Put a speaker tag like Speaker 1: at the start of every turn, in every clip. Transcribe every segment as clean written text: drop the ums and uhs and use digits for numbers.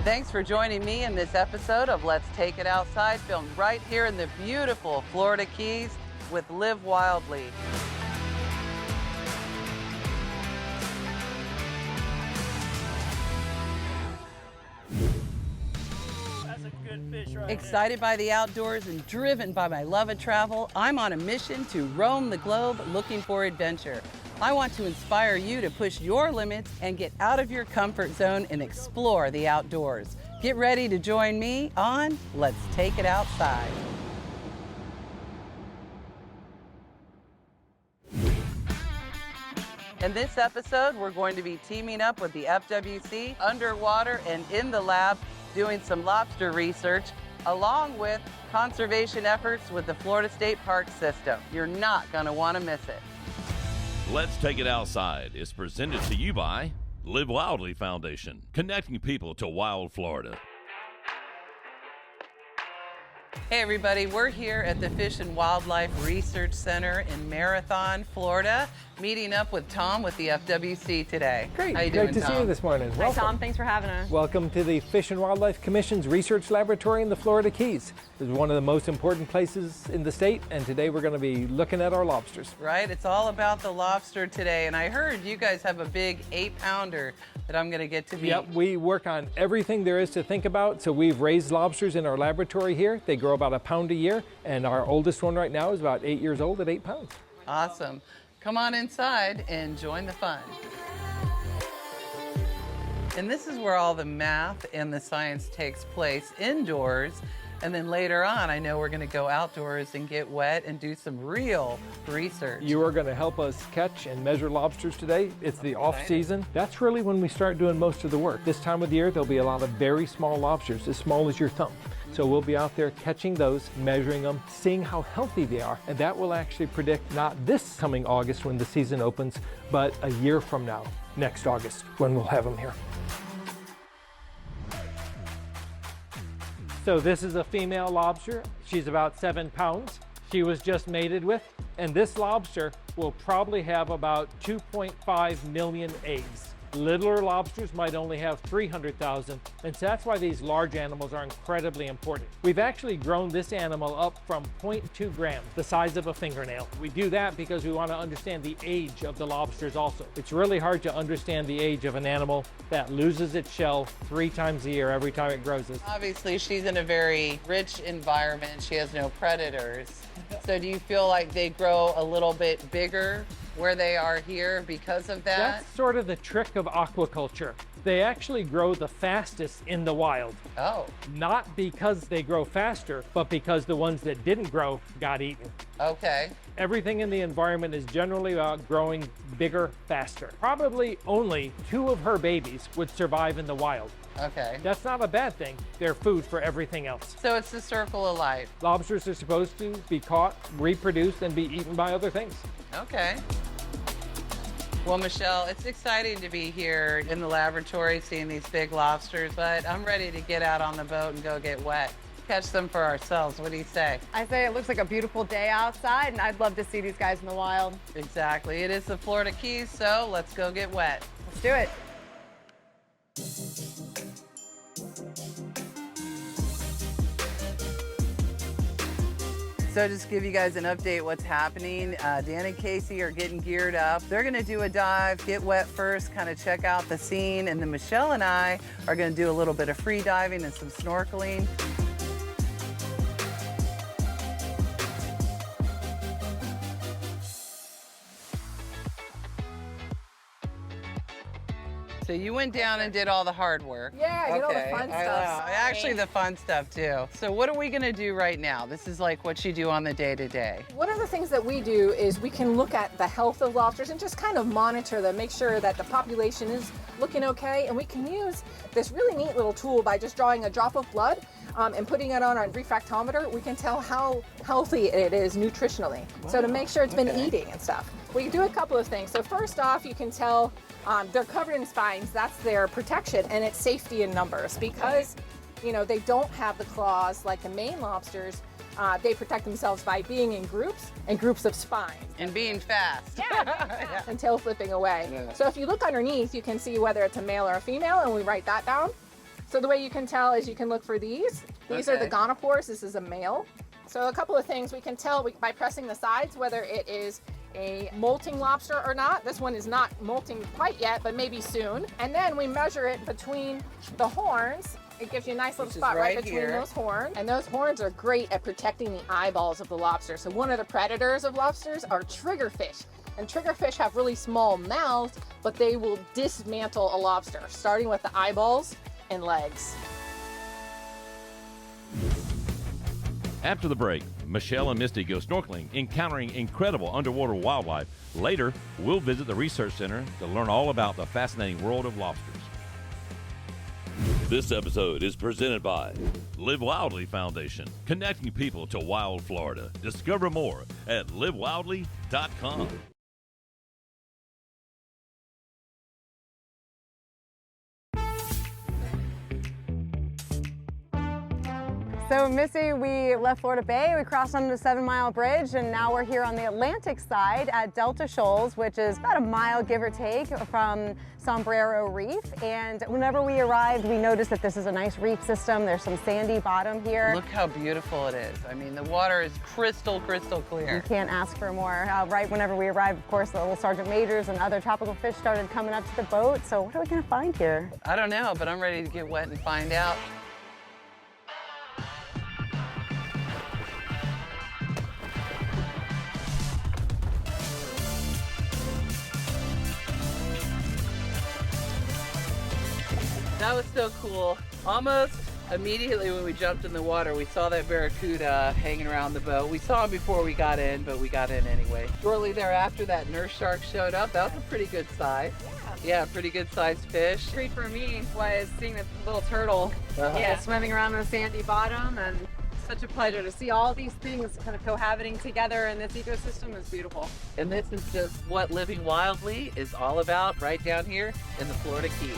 Speaker 1: Thanks for joining me in this episode of Let's Take It Outside, filmed right here in the beautiful Florida Keys with Live Wildly.
Speaker 2: That's a good fish right
Speaker 1: Excited by the outdoors and driven by my love of travel, I'm on a mission to roam the globe looking for adventure. I want to inspire you to push your limits and get out of your comfort zone and explore the outdoors. Get ready to join me on Let's Take It Outside. In this episode, we're going to be teaming up with the FWC underwater and in the lab doing some lobster research, along with conservation efforts with the Florida State Park System. You're not going to want to miss it.
Speaker 3: Let's Take It Outside is presented to you by Live Wildly Foundation, connecting people to wild Florida.
Speaker 1: Hey everybody, we're here at the Fish and Wildlife Research Center in Marathon, Florida, meeting up with Tom with the FWC today.
Speaker 4: Great,
Speaker 1: How you doing,
Speaker 4: great to
Speaker 1: Tom?
Speaker 4: see you this morning.
Speaker 5: Hi Tom, thanks for having us.
Speaker 4: Welcome to the Fish and Wildlife Commission's Research Laboratory in the Florida Keys. This is one of the most important places in the state, and today we're going to be looking at our lobsters.
Speaker 1: Right, it's all about the lobster today, and I heard you guys have a big 8-pounder that I'm going to get to meet.
Speaker 4: Yep, we work on everything there is to think about. So we've raised lobsters in our laboratory here. They grow about a pound a year, and our oldest one right now is about 8 years old at 8 pounds.
Speaker 1: Awesome. Come on inside and join the fun. And this is where all the math and the science takes place indoors. And then later on, I know we're going to go outdoors and get wet and do some real research.
Speaker 4: You are going to help us catch and measure lobsters today. It's the off season. That's really when we start doing most of the work. This time of the year, there'll be a lot of very small lobsters, as small as your thumb. So we'll be out there catching those, measuring them, seeing how healthy they are. And that will actually predict not this coming August when the season opens, but a year from now, next August, when we'll have them here. So this is a female lobster. She's about 7 pounds. She was just mated with. And this lobster will probably have about 2.5 million eggs. Littler lobsters might only have 300,000, and so that's why these large animals are incredibly important. We've actually grown this animal up from 0.2 grams, the size of a fingernail. We do that because we want to understand the age of the lobsters also. It's really hard to understand the age of an animal that loses its shell 3 times a year every time it grows it.
Speaker 1: Obviously, she's in a very rich environment. She has no predators. So do you feel like they grow a little bit bigger where they are here because of that?
Speaker 4: That's sort of the trick of aquaculture. They actually grow the fastest in the wild.
Speaker 1: Oh.
Speaker 4: Not because they grow faster, but because the ones that didn't grow got eaten.
Speaker 1: Okay.
Speaker 4: Everything in the environment is generally about growing bigger, faster. Probably only 2 of her babies would survive in the wild.
Speaker 1: Okay.
Speaker 4: That's not a bad thing. They're food for everything else.
Speaker 1: So it's the circle of life.
Speaker 4: Lobsters are supposed to be caught, reproduced, and be eaten by other things.
Speaker 1: Okay. Well, Michelle, it's exciting to be here in the laboratory seeing these big lobsters, but I'm ready to get out on the boat and go get wet. Catch them for ourselves. What do you say?
Speaker 5: I say it looks like a beautiful day outside, and I'd love to see these guys in the wild.
Speaker 1: Exactly. It is the Florida Keys, so let's go get wet.
Speaker 5: Let's do it.
Speaker 1: So just to give you guys an update what's happening. Dan and Casey are getting geared up. They're gonna do a dive, get wet first, kind of check out the scene, and then Michelle and I are gonna do a little bit of free diving and some snorkeling. So you went down and did all the hard work.
Speaker 5: Yeah, I did all the fun stuff.
Speaker 1: Know. Actually, the fun stuff too. So what are we gonna do right now? This is like what you do on the day-to-day.
Speaker 6: One of the things that we do is we can look at the health of lobsters and just kind of monitor them, make sure that the population is looking okay. And we can use this really neat little tool by just drawing a drop of blood and putting it on our refractometer. We can tell how healthy it is nutritionally. Wow. So to make sure it's been eating and stuff. We can do a couple of things. So first off, you can tell they're covered in spines. That's their protection, and it's safety in numbers because, you know, they don't have the claws like the Maine lobsters. They protect themselves by being in groups and groups of spines.
Speaker 1: And being fast.
Speaker 6: Yeah, and tail flipping away. Yeah. So if you look underneath, you can see whether it's a male or a female, and we write that down. So the way you can tell is you can look for these. These are the gonopores. This is a male. So a couple of things we can tell by pressing the sides whether it is a molting lobster or not. This one is not molting quite yet, but maybe soon. And then we measure it between the horns. It gives you a nice little spot right between those horns. And those horns are great at protecting the eyeballs of the lobster. So one of the predators of lobsters are triggerfish. And triggerfish have really small mouths, but they will dismantle a lobster, starting with the eyeballs and legs.
Speaker 3: After the break, Michelle and Misty go snorkeling, encountering incredible underwater wildlife. Later, we'll visit the research center to learn all about the fascinating world of lobsters. This episode is presented by Live Wildly Foundation, connecting people to wild Florida. Discover more at livewildly.com.
Speaker 7: So Misty, we left Florida Bay, we crossed onto the 7 Mile Bridge, and now we're here on the Atlantic side at Delta Shoals, which is about a mile, give or take, from Sombrero Reef. And whenever we arrived, we noticed that this is a nice reef system. There's some sandy bottom here.
Speaker 1: Look how beautiful it is. I mean, the water is crystal clear.
Speaker 7: You can't ask for more. Right whenever we arrived, of course, the little Sergeant Majors and other tropical fish started coming up to the boat. So what are we gonna find here?
Speaker 1: I don't know, but I'm ready to get wet and find out. That was so cool. Almost immediately when we jumped in the water, we saw that barracuda hanging around the boat. We saw him before we got in, but we got in anyway. Shortly thereafter, that nurse shark showed up. That was a pretty good size. Yeah, pretty good sized fish.
Speaker 5: The treat for me was seeing this little turtle swimming around on a sandy bottom, and such a pleasure to see all these things kind of cohabiting together in this ecosystem is beautiful.
Speaker 1: And this is just what Living Wildly is all about right down here in the Florida Keys.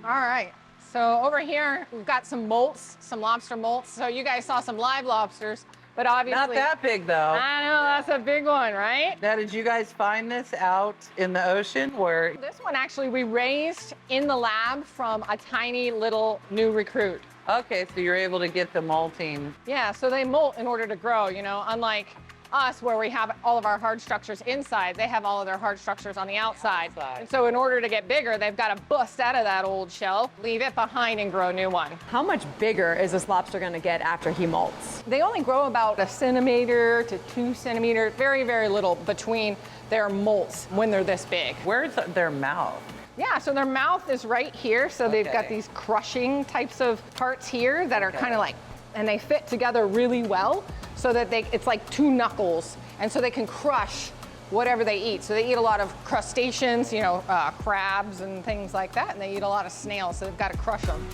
Speaker 6: All right, so over here, we've got some molts, some lobster molts. So you guys saw some live lobsters, but obviously—
Speaker 1: Not that big though.
Speaker 6: I know, that's a big one, right?
Speaker 1: Now, did you guys find this out in the ocean where—
Speaker 6: This one actually we raised in the lab from a tiny little new recruit.
Speaker 1: Okay, so you're able to get the molting.
Speaker 6: Yeah, so they molt in order to grow, you know, unlike us where we have all of our hard structures inside, they have all of their hard structures on the outside. And so in order to get bigger, they've got to bust out of that old shell, leave it behind and grow a new one.
Speaker 7: How much bigger is this lobster gonna get after he molts?
Speaker 6: They only grow about 1 centimeter to 2 centimeters, very, very little between their molts when they're this big.
Speaker 1: Where's their mouth?
Speaker 6: Yeah, so their mouth is right here. So they've got these crushing types of parts here that are kind of like, and they fit together really well so that it's like 2 knuckles. And so they can crush whatever they eat. So they eat a lot of crustaceans, you know, crabs and things like that. And they eat a lot of snails, so they've got to crush them.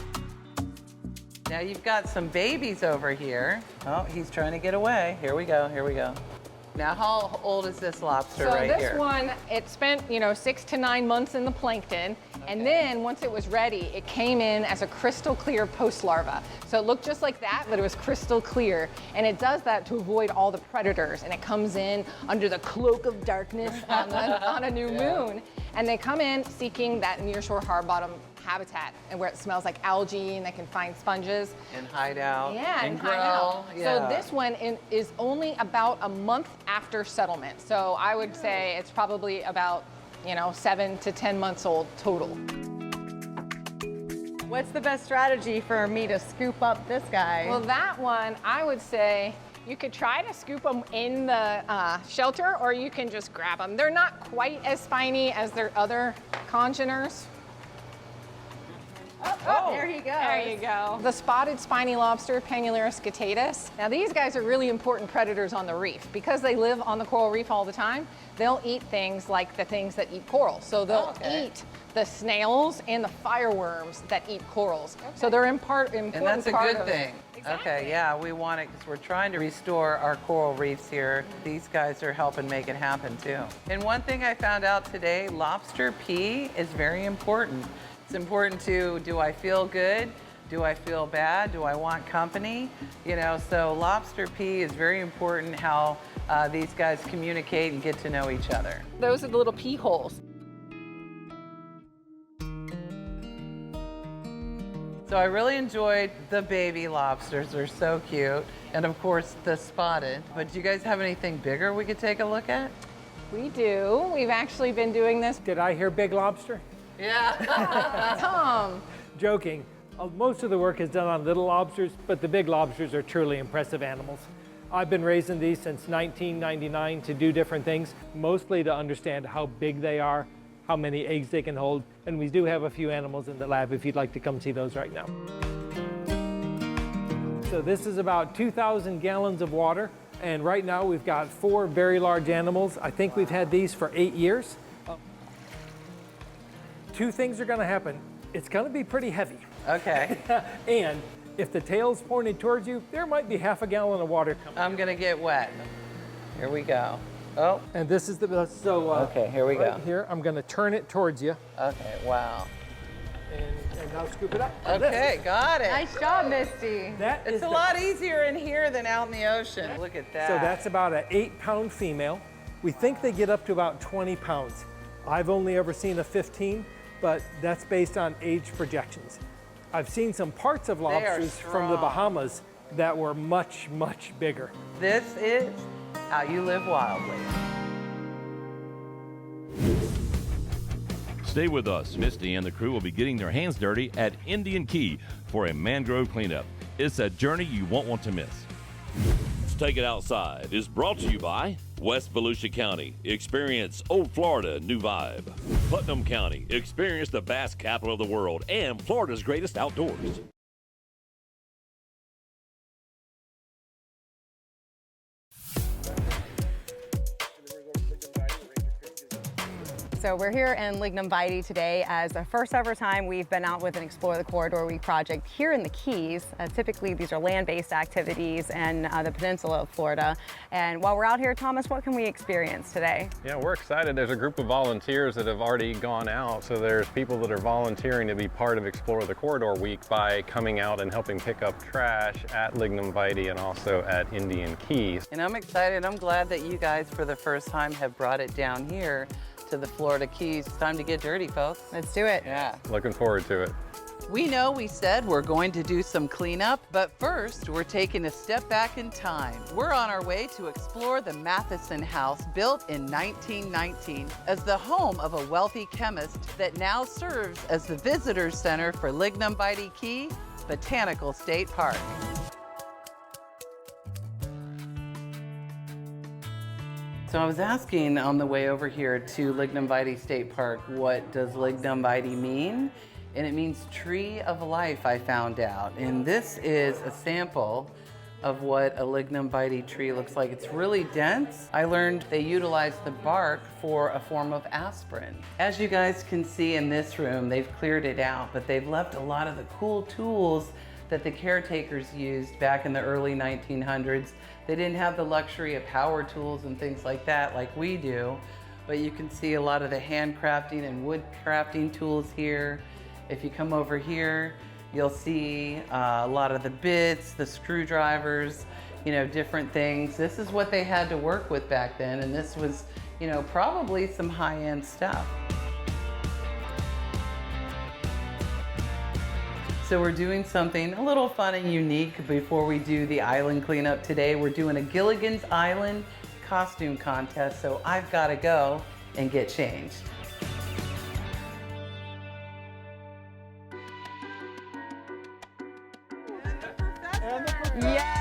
Speaker 1: Now you've got some babies over here. Oh, he's trying to get away. Here we go, here we go. Now, how old is this lobster right here?
Speaker 6: So this one, it spent, you know, 6 to 9 months in the plankton. And then once it was ready, it came in as a crystal clear post larva. So it looked just like that, but it was crystal clear. And it does that to avoid all the predators. And it comes in under the cloak of darkness on a new moon. And they come in seeking that nearshore hard bottom habitat and where it smells like algae and they can find sponges.
Speaker 1: And hide out.
Speaker 6: Yeah,
Speaker 1: and
Speaker 6: grow.
Speaker 1: hide out.
Speaker 6: So this one is only about a month after settlement. So I would say it's probably about, you know, 7 to 10 months old total.
Speaker 7: What's the best strategy for me to scoop up this guy?
Speaker 6: Well, that one, I would say you could try to scoop them in the shelter or you can just grab them. They're not quite as spiny as their other congeners.
Speaker 7: Oh, there he goes.
Speaker 6: There you go. The spotted spiny lobster, Panulera scutatus. Now these guys are really important predators on the reef. Because they live on the coral reef all the time, they'll eat things like the things that eat coral. So they'll eat the snails and the fireworms that eat corals. So they're important
Speaker 1: And that's a
Speaker 6: part
Speaker 1: good
Speaker 6: of
Speaker 1: thing.
Speaker 6: Exactly.
Speaker 1: Okay, yeah, we want it because we're trying to restore our coral reefs here. These guys are helping make it happen too. And one thing I found out today, lobster pee is very important. It's important to, do I feel good? Do I feel bad? Do I want company? You know, so lobster pee is very important, how these guys communicate and get to know each other.
Speaker 6: Those are the little pee holes.
Speaker 1: So I really enjoyed the baby lobsters. They're so cute. And of course, the spotted. But do you guys have anything bigger we could take a look at?
Speaker 6: We do. We've actually been doing this.
Speaker 4: Did I hear big lobster?
Speaker 1: Yeah.
Speaker 6: Tom.
Speaker 4: Joking. Most of the work is done on little lobsters, but the big lobsters are truly impressive animals. I've been raising these since 1999 to do different things, mostly to understand how big they are, how many eggs they can hold, and we do have a few animals in the lab if you'd like to come see those right now. So this is about 2,000 gallons of water, and right now we've got 4 very large animals. I think we've had these for 8 years. 2 things are gonna happen. It's gonna be pretty heavy.
Speaker 1: Okay.
Speaker 4: And if the tail's pointed towards you, there might be half a gallon of water coming.
Speaker 1: I'm gonna get wet. Here we go. Oh.
Speaker 4: And this is the, so
Speaker 1: Okay, here we
Speaker 4: right
Speaker 1: go.
Speaker 4: here, I'm gonna turn it towards you.
Speaker 1: Okay, wow.
Speaker 4: And now scoop it up.
Speaker 1: Okay, got it.
Speaker 7: Nice job, Misty.
Speaker 4: That is
Speaker 1: It's a lot easier in here than out in the ocean. Look at that.
Speaker 4: So that's about an 8-pound female. We think they get up to about 20 pounds. I've only ever seen a 15, but that's based on age projections. I've seen some parts of lobsters from the
Speaker 1: strong.
Speaker 4: Bahamas that were much, much bigger.
Speaker 1: This is how you live wildly.
Speaker 3: Stay with us. Misty and the crew will be getting their hands dirty at Indian Key for a mangrove cleanup. It's a journey you won't want to miss. Take It Outside is brought to you by West Volusia County. Experience Old Florida new vibe. Putnam County. Experience the bass capital of the world and Florida's greatest outdoors.
Speaker 7: So we're here in Lignum Vitae today as the first ever time we've been out with an Explore the Corridor Week project here in the Keys. Typically these are land-based activities in the peninsula of Florida. And while we're out here, Thomas, what can we experience today?
Speaker 8: Yeah, we're excited. There's a group of volunteers that have already gone out. So there's people that are volunteering to be part of Explore the Corridor Week by coming out and helping pick up trash at Lignum Vitae and also at Indian Keys.
Speaker 1: And I'm excited. I'm glad that you guys, for the first time, have brought it down here to the Florida Keys. It's time to get dirty, folks.
Speaker 7: Let's do it.
Speaker 1: Yeah.
Speaker 8: Looking forward to it.
Speaker 1: We know we said we're going to do some cleanup, but first we're taking a step back in time. We're on our way to explore the Matheson House, built in 1919 as the home of a wealthy chemist that now serves as the visitor center for Lignum Vitae Key Botanical State Park. So I was asking on the way over here to Lignum Vitae State Park, what does Lignum Vitae mean? And it means tree of life, I found out. And this is a sample of what a Lignum Vitae tree looks like. It's really dense. I learned they utilize the bark for a form of aspirin. As you guys can see in this room, they've cleared it out, but they've left a lot of the cool tools that the caretakers used back in the early 1900s. They didn't have the luxury of power tools and things like that like we do, but you can see a lot of the handcrafting and wood crafting tools here. If you come over here, you'll see a lot of the bits, the screwdrivers, you know, different things. This is what they had to work with back then, and this was, you know, probably some high-end stuff. So we're doing something a little fun and unique before we do the island cleanup today. We're doing a Gilligan's Island costume contest, so I've got to go and get changed.
Speaker 7: Yes!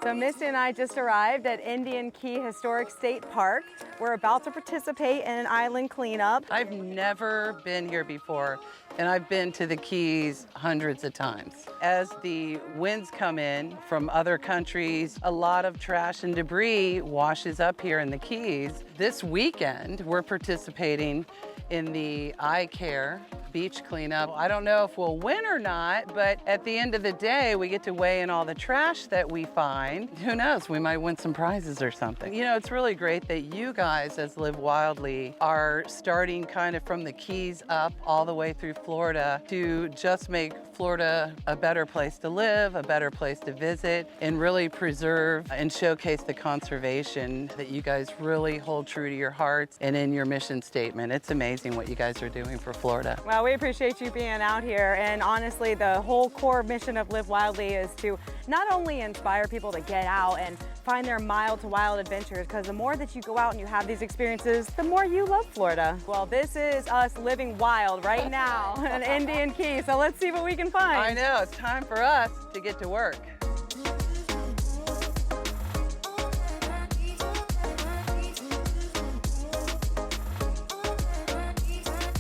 Speaker 7: So Misty and I just arrived at Indian Key Historic State Park. We're about to participate in an island cleanup.
Speaker 1: I've never been here before, and I've been to the Keys hundreds of times. As the winds come in from other countries, a lot of trash and debris washes up here in the Keys. This weekend, we're participating in the eye care beach cleanup. I don't know if we'll win or not, but at the end of the day, we get to weigh in all the trash that we find. Who knows, we might win some prizes or something. You know, it's really great that you guys, as Live Wildly, are starting kind of from the Keys up all the way through Florida to just make Florida a better place to live, a better place to visit, and really preserve and showcase the conservation that you guys really hold true to your hearts and in your mission statement. It's amazing what you guys are doing for Florida.
Speaker 7: Well, we appreciate you being out here, and honestly, the whole core mission of Live Wildly is to not only inspire people to get out and find their mild to wild adventures, because the more that you go out and you have these experiences, the more you love Florida. Well, this is us living wild right now in Indian Key, so let's see what we can find.
Speaker 1: I know, it's time for us to get to work.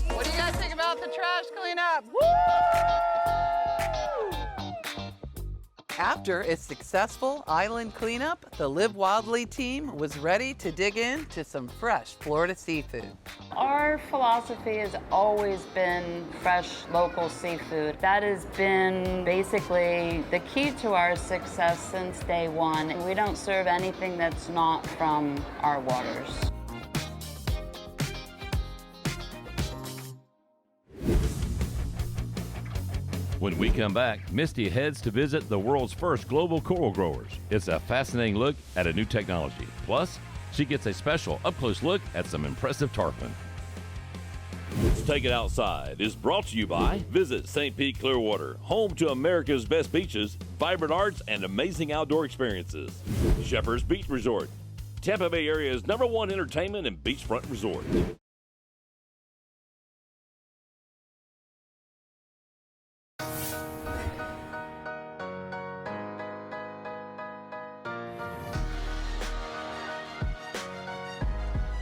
Speaker 1: What do you guys think about the trash cleanup? Woo! After a successful island cleanup, the Live Wildly team was ready to dig into some fresh Florida seafood.
Speaker 9: Our philosophy has always been fresh local seafood. That has been basically the key to our success since day one. We don't serve anything that's not from our waters.
Speaker 3: When we come back, Misty heads to visit the world's first global coral growers. It's a fascinating look at a new technology. Plus, she gets a special up-close look at some impressive tarpon. Let's Take It Outside is brought to you by Visit St. Pete Clearwater, home to America's best beaches, vibrant arts, and amazing outdoor experiences. Shepherd's Beach Resort, Tampa Bay area's #1 entertainment and beachfront resort.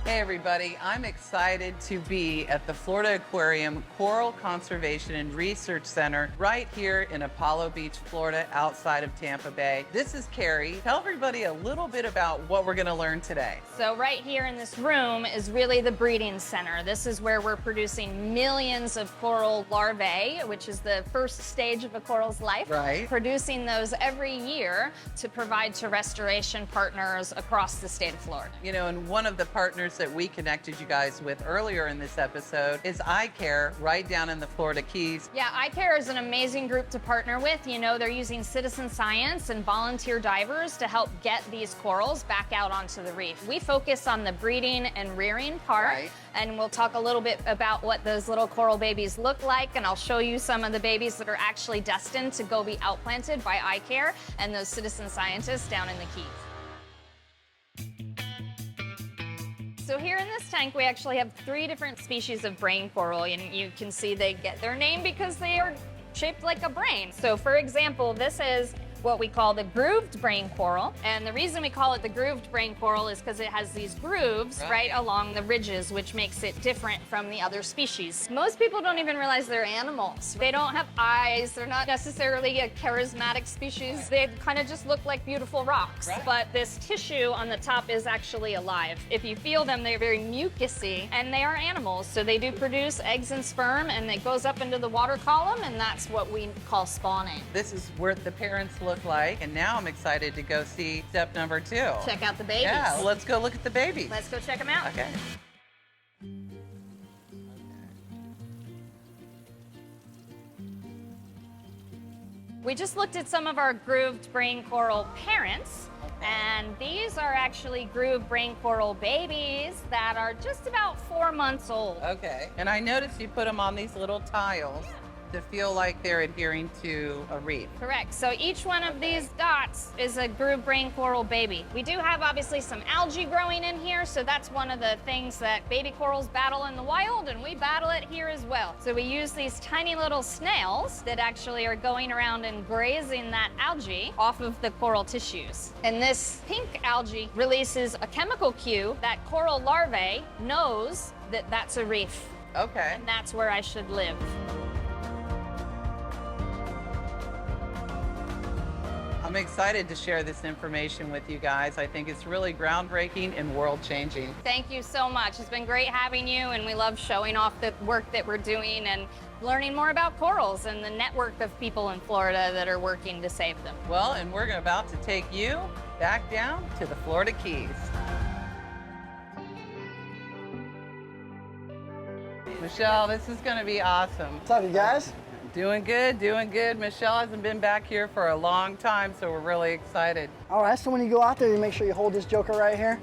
Speaker 1: Hey everybody, I'm excited to be at the Florida Aquarium Coral Conservation and Research Center right here in Apollo Beach, Florida, outside of Tampa Bay. This is Carrie. Tell everybody a little bit about what we're going to learn today.
Speaker 10: So right here in this room is really the breeding center. This is where we're producing millions of coral larvae, which is the first stage of a coral's life.
Speaker 1: Right.
Speaker 10: Producing those every year to provide to restoration partners across the state of Florida.
Speaker 1: You know, and one of the partners that we connected you guys with earlier in this episode is iCare right down in the Florida Keys.
Speaker 10: Yeah, iCare is an amazing group to partner with. You know, they're using citizen science and volunteer divers to help get these corals back out onto the reef. We focus on the breeding and rearing part,
Speaker 1: Right.
Speaker 10: and we'll talk a little bit about what those little coral babies look like, and I'll show you some of the babies that are actually destined to go be outplanted by iCare and those citizen scientists down in the Keys. So here in this tank, we actually have 3 different species of brain coral, and you can see they get their name because they are shaped like a brain. So for example, this is what we call the grooved brain coral. And the reason we call it the grooved brain coral is because it has these grooves right along the ridges, which makes it different from the other species. Most people don't even realize they're animals. They don't have eyes. They're not necessarily a charismatic species. They kind of just look like beautiful rocks.
Speaker 1: Right.
Speaker 10: But this tissue on the top is actually alive. If you feel them, they're very mucousy, and they are animals. So they do produce eggs and sperm, and it goes up into the water column, and that's what we call spawning.
Speaker 1: This is where the parents look like, and now I'm excited to go see step number 2.
Speaker 10: Check out the babies.
Speaker 1: Yeah, well, let's go look at the babies.
Speaker 10: Let's go check them out.
Speaker 1: Okay.
Speaker 10: We just looked at some of our grooved brain coral parents, and these are actually grooved brain coral babies that are just about 4 months old.
Speaker 1: Okay. And I noticed you put them on these little tiles to feel like they're adhering to a reef.
Speaker 10: Correct. So each one of these dots is a grooved brain coral baby. We do have obviously some algae growing in here, so that's one of the things that baby corals battle in the wild, and we battle it here as well. So we use these tiny little snails that actually are going around and grazing that algae off of the coral tissues. And this pink algae releases a chemical cue that coral larvae knows that that's a reef.
Speaker 1: Okay.
Speaker 10: And that's where I should live.
Speaker 1: I'm excited to share this information with you guys. I think it's really groundbreaking and world-changing.
Speaker 10: Thank you so much. It's been great having you, and we love showing off the work that we're doing and learning more about corals and the network of people in Florida that are working to save them.
Speaker 1: Well, and we're about to take you back down to the Florida Keys. Michelle, this is going to be awesome.
Speaker 11: What's up, you guys?
Speaker 1: Doing good, doing good. Michelle hasn't been back here for a long time, so we're really excited.
Speaker 11: All right, so when you go out there, you make sure you hold this joker right here.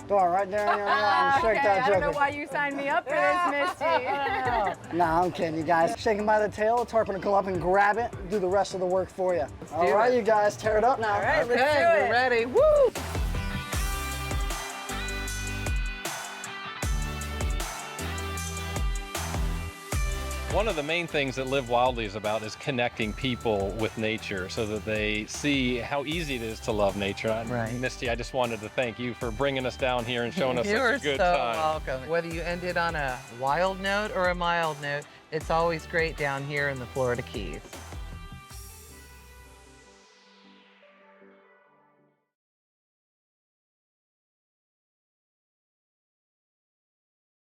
Speaker 11: Go on, right there in your arm, shake
Speaker 5: Okay,
Speaker 11: that
Speaker 5: I
Speaker 11: joker.
Speaker 5: don't know why you signed me up for this, Misty.
Speaker 11: Nah, I'm kidding, you guys. Shake him by the tail, the tarpon will come up and grab it, do the rest of the work for you. All right, you guys, tear it up now.
Speaker 5: All right,
Speaker 1: Okay,
Speaker 5: let's do
Speaker 1: we're
Speaker 5: it.
Speaker 1: ready. Woo!
Speaker 8: One of the main things that Live Wildly is about is connecting people with nature so that they see how easy it is to love nature.
Speaker 1: Right.
Speaker 8: Misty, I just wanted to thank you for bringing us down here and showing us
Speaker 1: You are
Speaker 8: such a good
Speaker 1: so
Speaker 8: time.
Speaker 1: welcome. Whether you ended on a wild note or a mild note, it's always great down here in the Florida Keys.